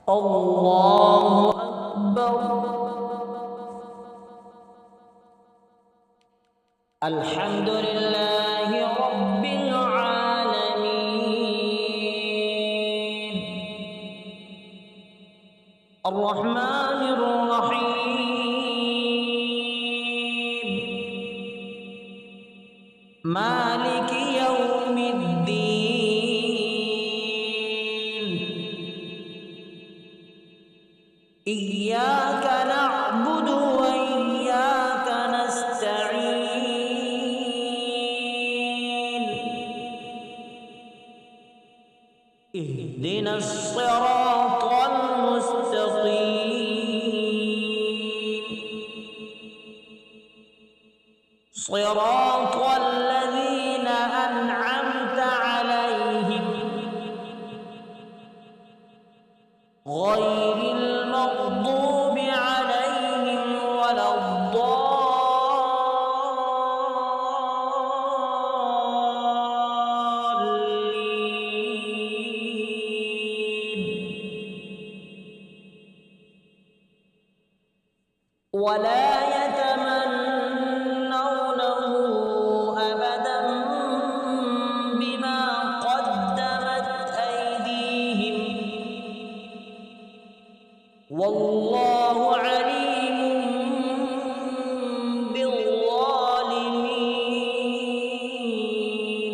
الله أكبر. الحمد لله رب العالمين الرحمن الرحيم مالك يوم الدين إياك نعبد وإياك نستعين اهدنا الصراط المستقيم صراط الذين أنعمت عليهم غير المغضوب عليهم ولا الضالين ولا يتمنونه أبدا بما قدمت أيديهم والله عليم بالظالمين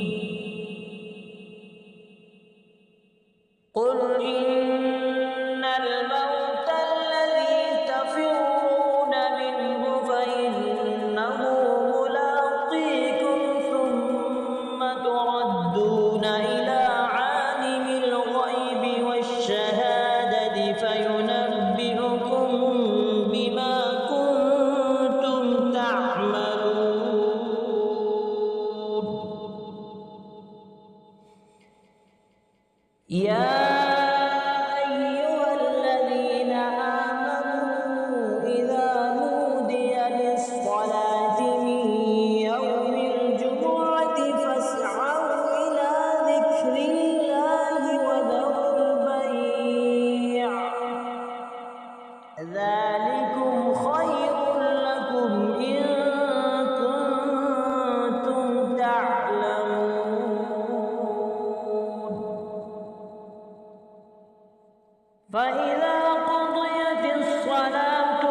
قل إن الموت الذي تفرون منه فإنه ملاقيكم ثم تردون إلى عالم الغيب والشهادة فينبئكم بما كنتم تعملون يا أيها الذين آمنوا إذا نودي للصلاة من يوم الجمعة فاسعوا إلى ذكر الله وذروا البيع ذلكم خير لكم إن كنتم تعلمون فإذا قضيت الصلاة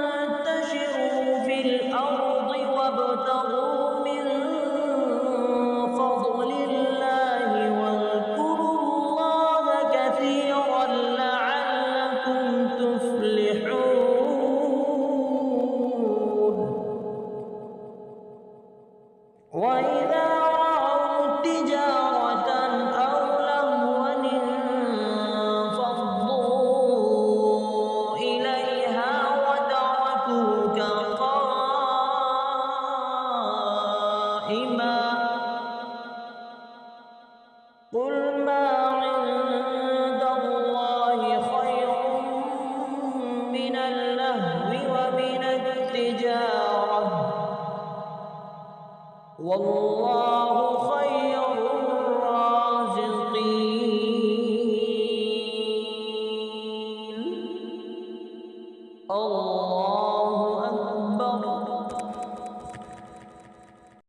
فانتشروا في الأرض وابتغوا من فضل الله واذكروا الله كثيرا لعلكم تفلحون وإذا رأوا تجارة أو لهوا انفضوا إليها وتركوك قائما قل ما عند الله خير من اللهو ومن التجارة والله